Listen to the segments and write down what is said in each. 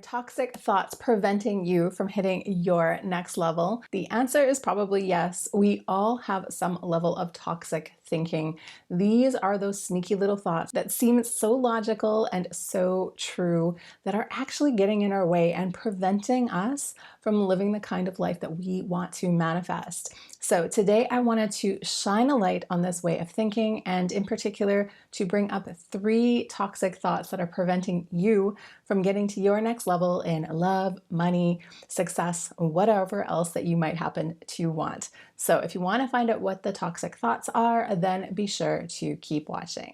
toxic thoughts preventing you from hitting your next level? The answer is probably yes. We all have some level of toxic thinking. These are those sneaky little thoughts that seem so logical and so true that are actually getting in our way and preventing us from living the kind of life that we want to manifest. So today I wanted to shine a light on this way of thinking, and in particular to bring up 3 toxic thoughts that are preventing you from getting to your next level in love, money, success, whatever else that you might happen to want. So if you want to find out what the toxic thoughts are, then be sure to keep watching.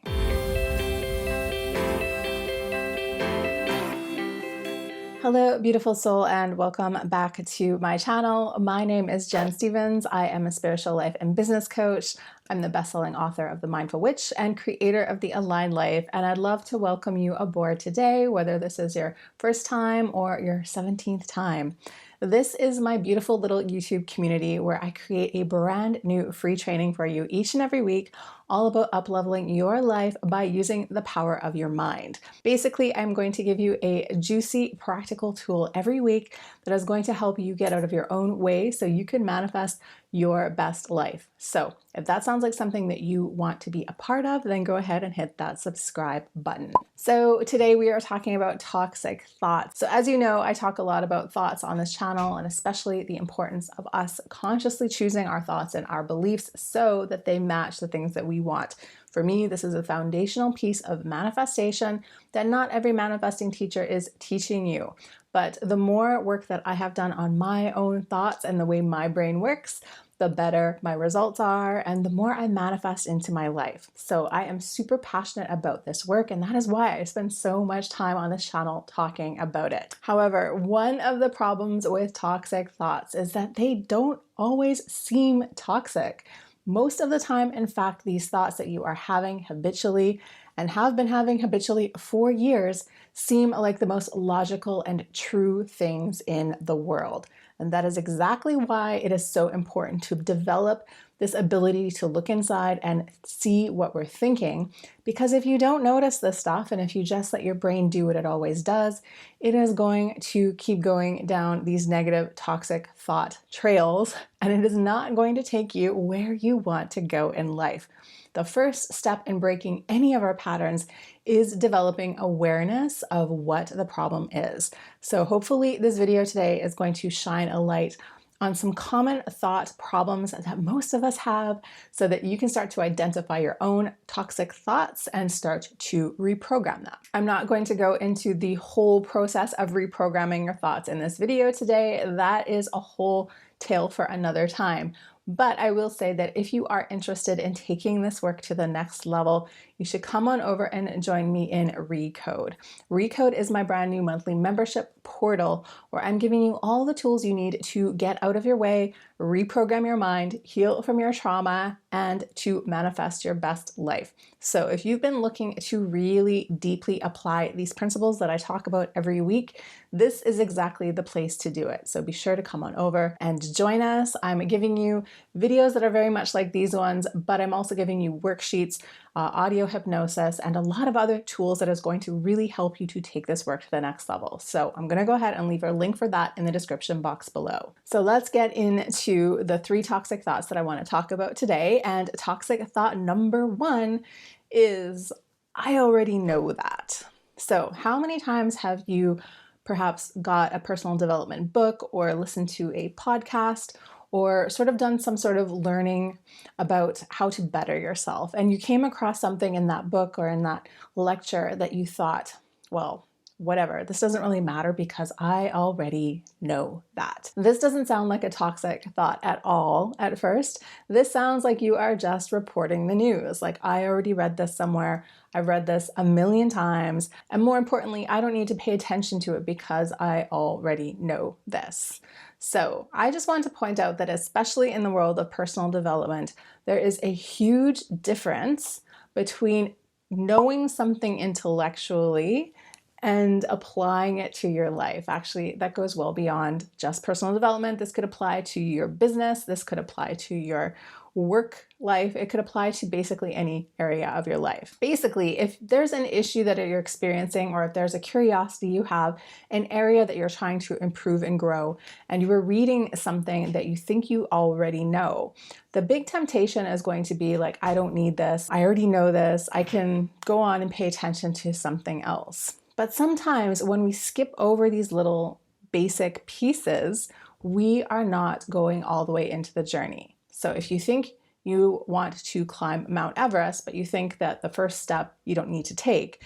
Hello, beautiful soul, and welcome back to my channel. My name is Jen Stevens. I am a spiritual life and business coach. I'm the best-selling author of The Mindful Witch and creator of The Aligned Life, and I'd love to welcome you aboard today, whether this is your first time or your 17th time. This is my beautiful little YouTube community where I create a brand new free training for you each and every week, all about up-leveling your life by using the power of your mind. Basically, I'm going to give you a juicy, practical tool every week that is going to help you get out of your own way so you can manifest your best life. So if that sounds like something that you want to be a part of, then go ahead and hit that subscribe button. So today we are talking about toxic thoughts. So as you know, I talk a lot about thoughts on this channel, and especially the importance of us consciously choosing our thoughts and our beliefs so that they match the things that we want. For me, this is a foundational piece of manifestation that not every manifesting teacher is teaching you. But the more work that I have done on my own thoughts and the way my brain works, the better my results are and the more I manifest into my life. So I am super passionate about this work, and that is why I spend so much time on this channel talking about it. However, one of the problems with toxic thoughts is that they don't always seem toxic. Most of the time, in fact, these thoughts that you are having habitually and have been having habitually for years seem like the most logical and true things in the world. And that is exactly why it is so important to develop this ability to look inside and see what we're thinking. Because if you don't notice this stuff, and if you just let your brain do what it always does, it is going to keep going down these negative, toxic thought trails, and it is not going to take you where you want to go in life. The first step in breaking any of our patterns is developing awareness of what the problem is. So hopefully this video today is going to shine a light on some common thought problems that most of us have so that you can start to identify your own toxic thoughts and start to reprogram them. I'm not going to go into the whole process of reprogramming your thoughts in this video today. That is a whole tale for another time. But I will say that if you are interested in taking this work to the next level, you should come on over and join me in Recode. Recode is my brand new monthly membership portal where I'm giving you all the tools you need to get out of your way, reprogram your mind, heal from your trauma, and to manifest your best life. So if you've been looking to really deeply apply these principles that I talk about every week, this is exactly the place to do it. So be sure to come on over and join us. I'm giving you videos that are very much like these ones, but I'm also giving you worksheets, audio hypnosis, and a lot of other tools that is going to really help you to take this work to the next level. So I'm going to go ahead and leave a link for that in the description box below. So let's get into the 3 toxic thoughts that I want to talk about today. And toxic thought number 1 is, I already know that. So how many times have you perhaps got a personal development book or listened to a podcast or sort of done some sort of learning about how to better yourself, and you came across something in that book or in that lecture that you thought, well, whatever, this doesn't really matter because I already know that. This doesn't sound like a toxic thought at all at first. This sounds like you are just reporting the news. Like, I already read this somewhere. I've read this a million times. And more importantly, I don't need to pay attention to it because I already know this. So I just want to point out that especially in the world of personal development, there is a huge difference between knowing something intellectually and applying it to your life. Actually, that goes well beyond just personal development. This could apply to your business. This could apply to your work life, it could apply to basically any area of your life. Basically, if there's an issue that you're experiencing, or if there's a curiosity you have, an area that you're trying to improve and grow, and you are reading something that you think you already know, the big temptation is going to be like, I don't need this. I already know this. I can go on and pay attention to something else. But sometimes when we skip over these little basic pieces, we are not going all the way into the journey. So if you think you want to climb Mount Everest, but you think that the first step you don't need to take,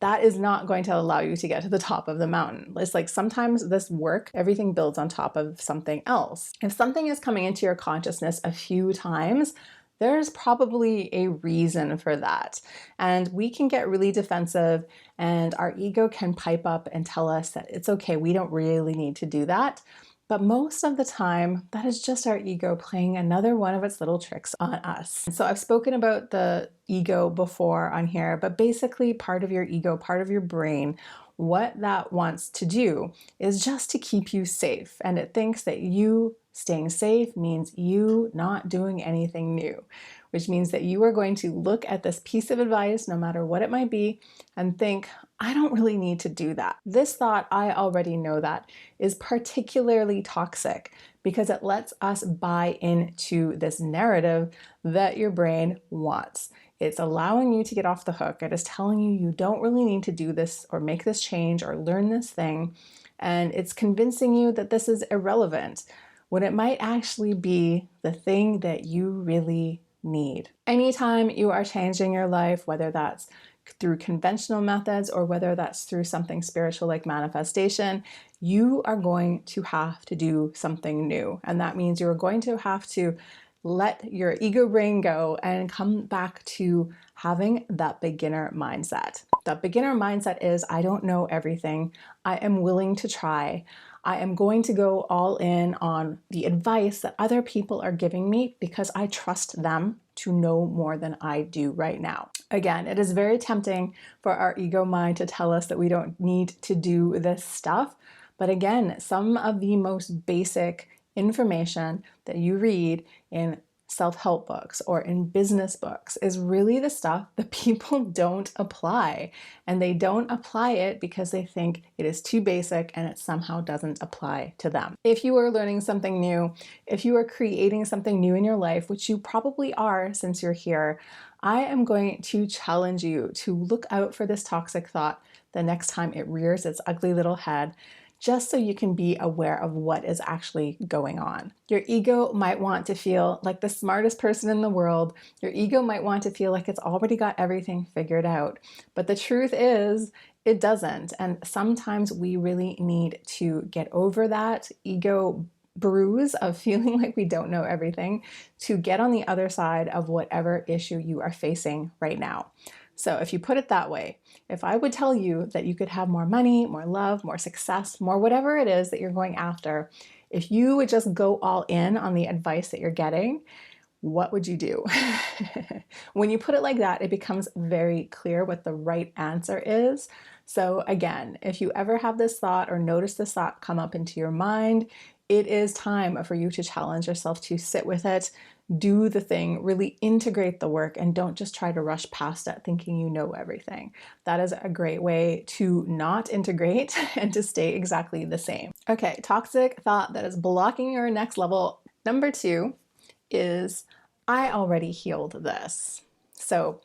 that is not going to allow you to get to the top of the mountain. It's like sometimes this work, everything builds on top of something else. If something is coming into your consciousness a few times, there's probably a reason for that. And we can get really defensive, and our ego can pipe up and tell us that it's okay, we don't really need to do that. But most of the time, that is just our ego playing another one of its little tricks on us. So I've spoken about the ego before on here, but basically part of your ego, part of your brain, what that wants to do is just to keep you safe. And it thinks that you staying safe means you not doing anything new, which means that you are going to look at this piece of advice, no matter what it might be, and think, I don't really need to do that. This thought, I already know that, is particularly toxic because it lets us buy into this narrative that your brain wants. It's allowing you to get off the hook. It is telling you you don't really need to do this or make this change or learn this thing. And it's convincing you that this is irrelevant when it might actually be the thing that you really need. Anytime you are changing your life, whether that's through conventional methods or whether that's through something spiritual like manifestation, you are going to have to do something new. And that means you're going to have to let your ego brain go and come back to having that beginner mindset. That beginner mindset is, I don't know everything. I am willing to try. I am going to go all in on the advice that other people are giving me because I trust them to know more than I do right now. Again, it is very tempting for our ego mind to tell us that we don't need to do this stuff. But again, some of the most basic information that you read in self-help books or in business books is really the stuff that people don't apply. And they don't apply it because they think it is too basic and it somehow doesn't apply to them. If you are learning something new, if you are creating something new in your life, which you probably are since you're here, I am going to challenge you to look out for this toxic thought the next time it rears its ugly little head, just so you can be aware of what is actually going on. Your ego might want to feel like the smartest person in the world. Your ego might want to feel like it's already got everything figured out. But the truth is, it doesn't. And sometimes we really need to get over that ego bruise of feeling like we don't know everything to get on the other side of whatever issue you are facing right now. So if you put it that way, if I would tell you that you could have more money, more love, more success, more whatever it is that you're going after, if you would just go all in on the advice that you're getting, what would you do? When you put it like that, it becomes very clear what the right answer is. So again, if you ever have this thought or notice this thought come up into your mind, it is time for you to challenge yourself to sit with it, do the thing, really integrate the work, and don't just try to rush past it thinking you know everything. That is a great way to not integrate and to stay exactly the same. Okay, toxic thought that is blocking your next level. Number 2 is, I already healed this. So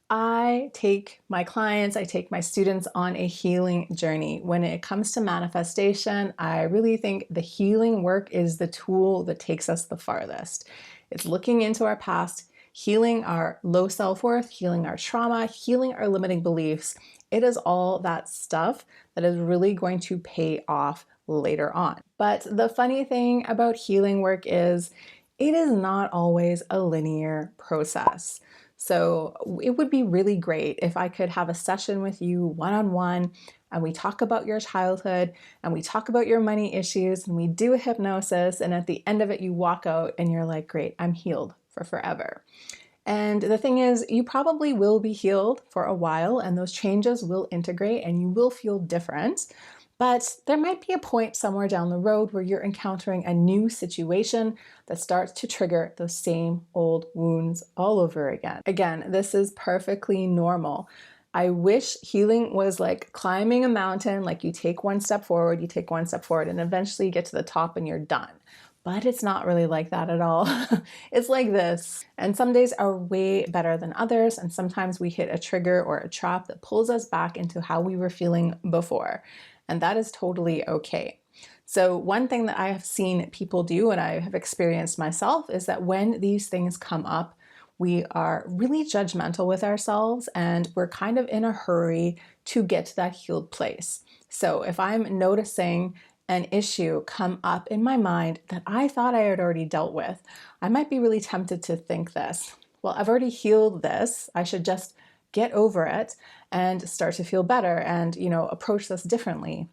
I take my clients, I take my students on a healing journey. When it comes to manifestation, I really think the healing work is the tool that takes us the farthest. It's looking into our past, healing our low self-worth, healing our trauma, healing our limiting beliefs. It is all that stuff that is really going to pay off later on. But the funny thing about healing work is it is not always a linear process. So it would be really great if I could have a session with you one-on-one and we talk about your childhood and we talk about your money issues and we do a hypnosis, and at the end of it you walk out and you're like, great, I'm healed for forever. And the thing is, you probably will be healed for a while and those changes will integrate and you will feel different. But there might be a point somewhere down the road where you're encountering a new situation that starts to trigger those same old wounds all over again. Again, this is perfectly normal. I wish healing was like climbing a mountain, like you take one step forward, and eventually you get to the top and you're done. But it's not really like that at all. It's like this. And some days are way better than others. And sometimes we hit a trigger or a trap that pulls us back into how we were feeling before. And that is totally okay. So one thing that I have seen people do, and I have experienced myself, is that when these things come up, we are really judgmental with ourselves and we're kind of in a hurry to get to that healed place. So if I'm noticing an issue come up in my mind that I thought I had already dealt with, I might be really tempted to think this: well, I've already healed this. I should just get over it and start to feel better and, approach this differently.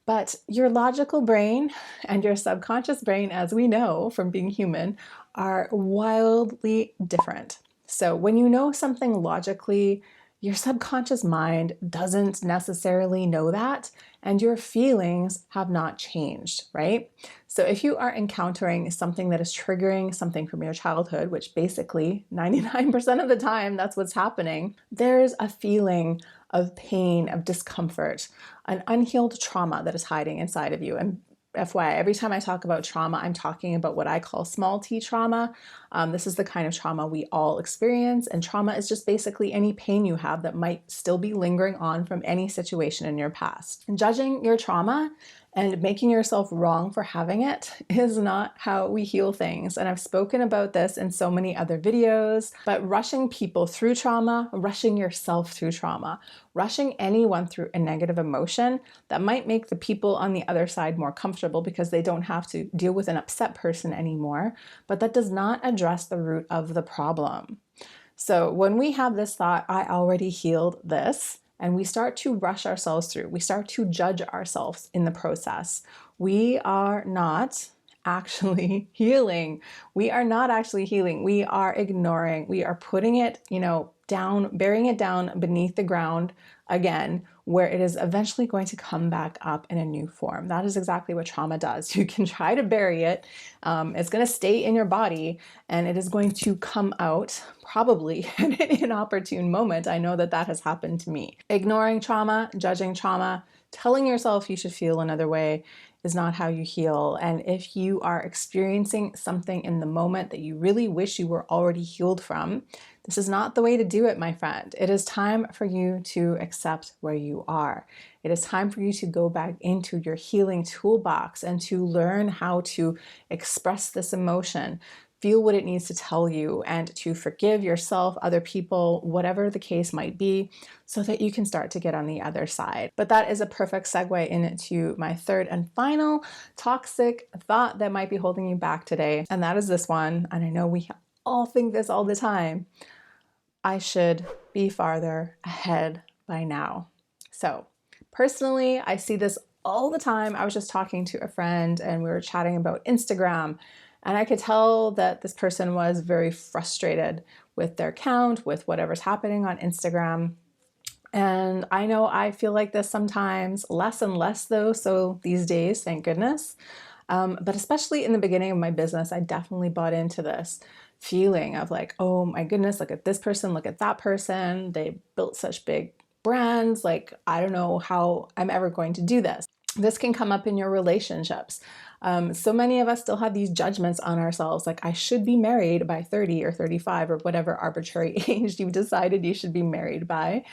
But your logical brain and your subconscious brain, as we know from being human, are wildly different. So when you know something logically, your subconscious mind doesn't necessarily know that, and your feelings have not changed, right? So if you are encountering something that is triggering something from your childhood, which basically 99% of the time that's what's happening, there's a feeling of pain, of discomfort, an unhealed trauma that is hiding inside of you. And FYI, every time I talk about trauma, I'm talking about what I call small t trauma. This is the kind of trauma we all experience, and trauma is just basically any pain you have that might still be lingering on from any situation in your past. And judging your trauma and making yourself wrong for having it is not how we heal things. And I've spoken about this in so many other videos, but rushing people through trauma, rushing yourself through trauma, rushing anyone through a negative emotion that might make the people on the other side more comfortable because they don't have to deal with an upset person anymore, but that does not address the root of the problem. So when we have this thought, I already healed this, and we start to rush ourselves through, we start to judge ourselves in the process, we are not actually healing. We are not actually healing. We are ignoring. We are putting it, down, burying it down beneath the ground again, where it is eventually going to come back up in a new form. That is exactly what trauma does. You can try to bury it. It's going to stay in your body and it is going to come out probably at an inopportune moment. I know that has happened to me. Ignoring trauma, judging trauma, telling yourself you should feel another way is not how you heal. And if you are experiencing something in the moment that you really wish you were already healed from, this is not the way to do it, my friend. It is time for you to accept where you are. It is time for you to go back into your healing toolbox and to learn how to express this emotion, feel what it needs to tell you, and to forgive yourself, other people, whatever the case might be, so that you can start to get on the other side. But that is a perfect segue into my third and final toxic thought that might be holding you back today. And that is this one. And I know we all think this all the time. I should be farther ahead by now. So personally, I see this all the time. I was just talking to a friend and we were chatting about Instagram. And I could tell that this person was very frustrated with their account, with whatever's happening on Instagram. And I know I feel like this sometimes, less and less though, so these days, thank goodness. But especially in the beginning of my business, I definitely bought into this feeling of like, oh my goodness, look at this person, look at that person. They built such big brands. Like, I don't know how I'm ever going to do this. This can come up in your relationships. So many of us still have these judgments on ourselves, like I should be married by 30 or 35 or whatever arbitrary age you've decided you should be married by.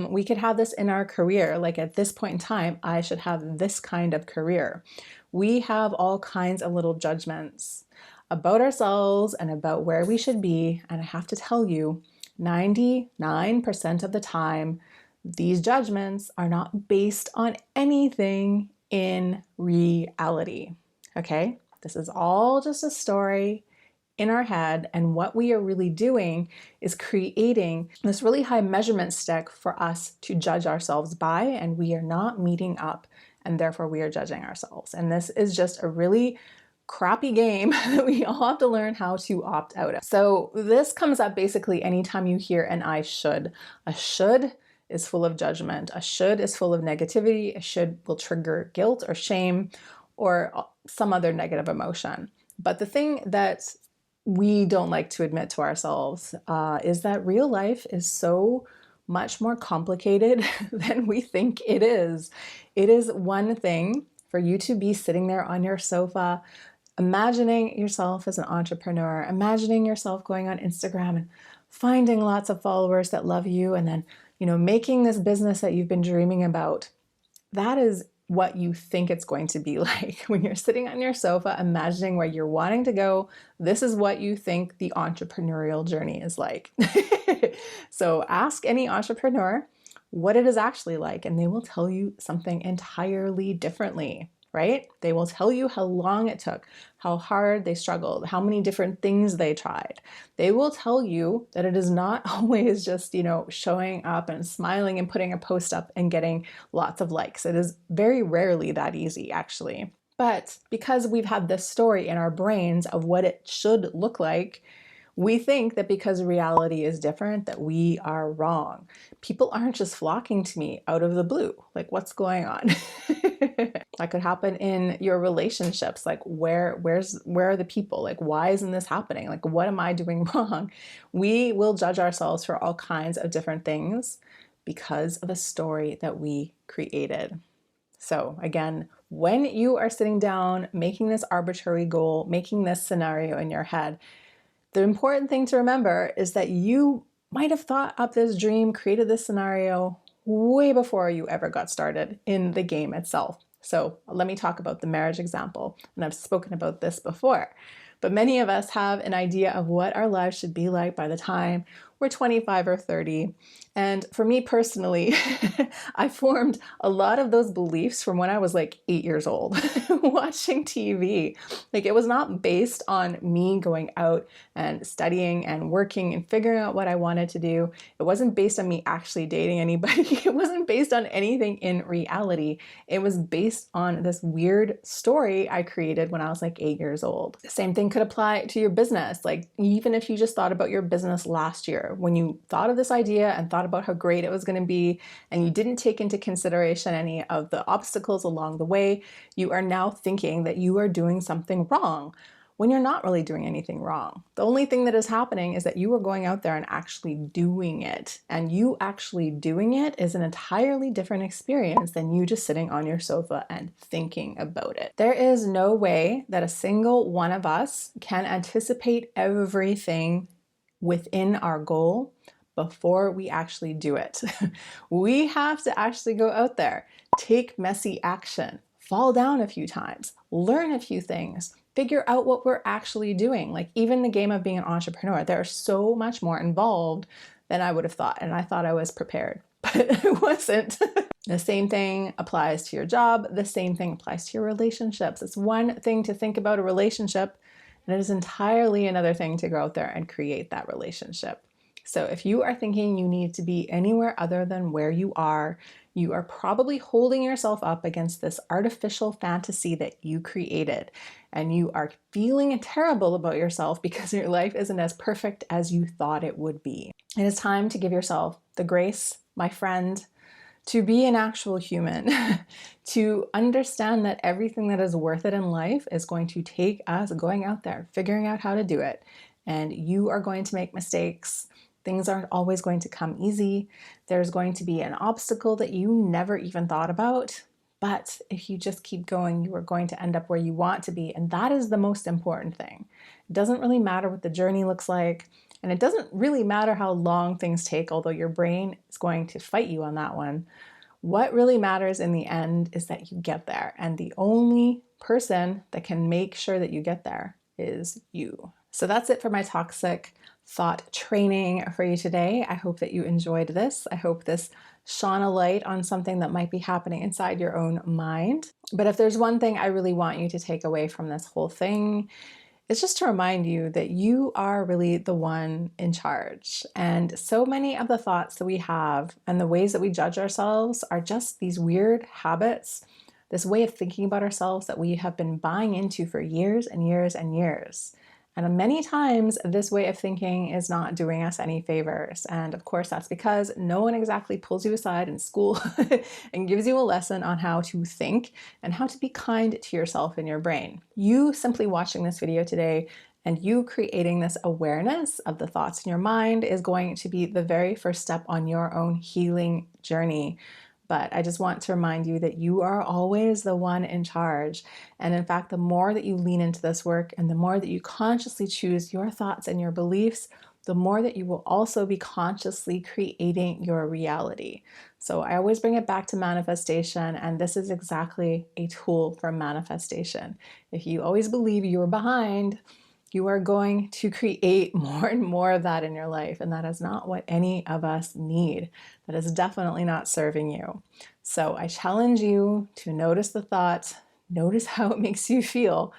We could have this in our career, like at this point in time, I should have this kind of career. We have all kinds of little judgments about ourselves and about where we should be. And I have to tell you, 99% of the time, these judgments are not based on anything in reality. Okay? This is all just a story in our head, and what we are really doing is creating this really high measurement stick for us to judge ourselves by, and we are not meeting up, and therefore we are judging ourselves. And this is just a really crappy game that we all have to learn how to opt out of. So this comes up basically anytime you hear an I should. A should is full of judgment. A should is full of negativity. A should will trigger guilt or shame or some other negative emotion. But the thing that we don't like to admit to ourselves is that real life is so much more complicated than we think it is. It is one thing for you to be sitting there on your sofa, imagining yourself as an entrepreneur, imagining yourself going on Instagram and finding lots of followers that love you, and then, making this business that you've been dreaming about. That is what you think it's going to be like when you're sitting on your sofa, imagining where you're wanting to go. This is what you think the entrepreneurial journey is like. So ask any entrepreneur what it is actually like, and they will tell you something entirely differently, right? They will tell you how long it took, how hard they struggled, how many different things they tried. They will tell you that it is not always just, showing up and smiling and putting a post up and getting lots of likes. It is very rarely that easy, actually. But because we've had this story in our brains of what it should look like, we think that because reality is different, that we are wrong. People aren't just flocking to me out of the blue. Like, what's going on? That could happen in your relationships. Like, where are the people? Like, why isn't this happening? Like, what am I doing wrong? We will judge ourselves for all kinds of different things because of the story that we created. So again, when you are sitting down, making this arbitrary goal, making this scenario in your head, the important thing to remember is that you might have thought up this dream, created this scenario way before you ever got started in the game itself. So let me talk about the marriage example. And I've spoken about this before. But many of us have an idea of what our lives should be like by the time we're 25 or 30. And for me personally, I formed a lot of those beliefs from when I was like 8 years old, watching TV. Like, it was not based on me going out and studying and working and figuring out what I wanted to do. It wasn't based on me actually dating anybody. It wasn't based on anything in reality. It was based on this weird story I created when I was like 8 years old. The same thing could apply to your business. Like, even if you just thought about your business last year, when you thought of this idea and thought about how great it was going to be, and you didn't take into consideration any of the obstacles along the way, you are now thinking that you are doing something wrong when you're not really doing anything wrong. The only thing that is happening is that you are going out there and actually doing it. And you actually doing it is an entirely different experience than you just sitting on your sofa and thinking about it. There is no way that a single one of us can anticipate everything within our goal before we actually do it. We have to actually go out there, take messy action, fall down a few times, learn a few things, figure out what we're actually doing. Like, even the game of being an entrepreneur, there's so much more involved than I would have thought. And I thought I was prepared, but I wasn't. The same thing applies to your job. The same thing applies to your relationships. It's one thing to think about a relationship, and it is entirely another thing to go out there and create that relationship. So if you are thinking you need to be anywhere other than where you are probably holding yourself up against this artificial fantasy that you created. And you are feeling terrible about yourself because your life isn't as perfect as you thought it would be. It is time to give yourself the grace, my friend, to be an actual human, to understand that everything that is worth it in life is going to take us going out there, figuring out how to do it. And you are going to make mistakes. Things aren't always going to come easy. There's going to be an obstacle that you never even thought about. But if you just keep going, you are going to end up where you want to be. And that is the most important thing. It doesn't really matter what the journey looks like. And it doesn't really matter how long things take, although your brain is going to fight you on that one. What really matters in the end is that you get there. And the only person that can make sure that you get there is you. So that's it for my toxic thought training for you today. I hope that you enjoyed this. I hope this shone a light on something that might be happening inside your own mind. But if there's one thing I really want you to take away from this whole thing, it's just to remind you that you are really the one in charge. And so many of the thoughts that we have and the ways that we judge ourselves are just these weird habits, this way of thinking about ourselves that we have been buying into for years and years and years. And many times this way of thinking is not doing us any favors. And of course, that's because no one exactly pulls you aside in school and gives you a lesson on how to think and how to be kind to yourself and your brain. You simply watching this video today and you creating this awareness of the thoughts in your mind is going to be the very first step on your own healing journey. But I just want to remind you that you are always the one in charge. And in fact, the more that you lean into this work and the more that you consciously choose your thoughts and your beliefs, the more that you will also be consciously creating your reality. So I always bring it back to manifestation, and this is exactly a tool for manifestation. If you always believe you're behind, you are going to create more and more of that in your life. And that is not what any of us need. That is definitely not serving you. So I challenge you to notice the thought, notice how it makes you feel.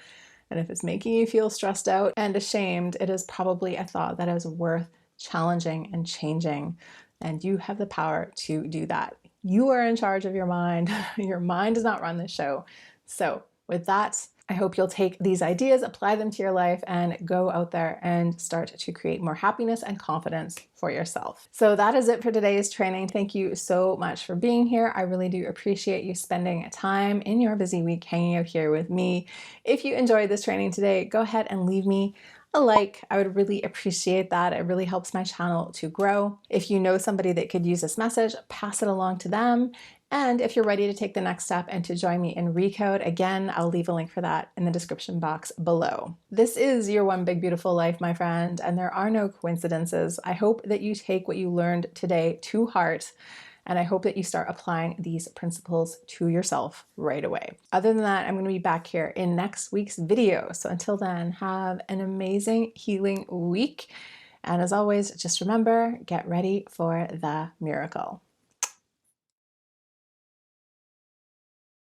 And if it's making you feel stressed out and ashamed, it is probably a thought that is worth challenging and changing. And you have the power to do that. You are in charge of your mind. Your mind does not run the show. So with that, I hope you'll take these ideas, apply them to your life, and go out there and start to create more happiness and confidence for yourself. So that is it for today's training. Thank you so much for being here. I really do appreciate you spending time in your busy week hanging out here with me. If you enjoyed this training today, go ahead and leave me a like. I would really appreciate that. It really helps my channel to grow. If you know somebody that could use this message, pass it along to them. And if you're ready to take the next step and to join me in Recode, again, I'll leave a link for that in the description box below. This is your one big beautiful life, my friend, and there are no coincidences. I hope that you take what you learned today to heart, and I hope that you start applying these principles to yourself right away. Other than that, I'm going to be back here in next week's video. So until then, have an amazing healing week. And as always, just remember, get ready for the miracle.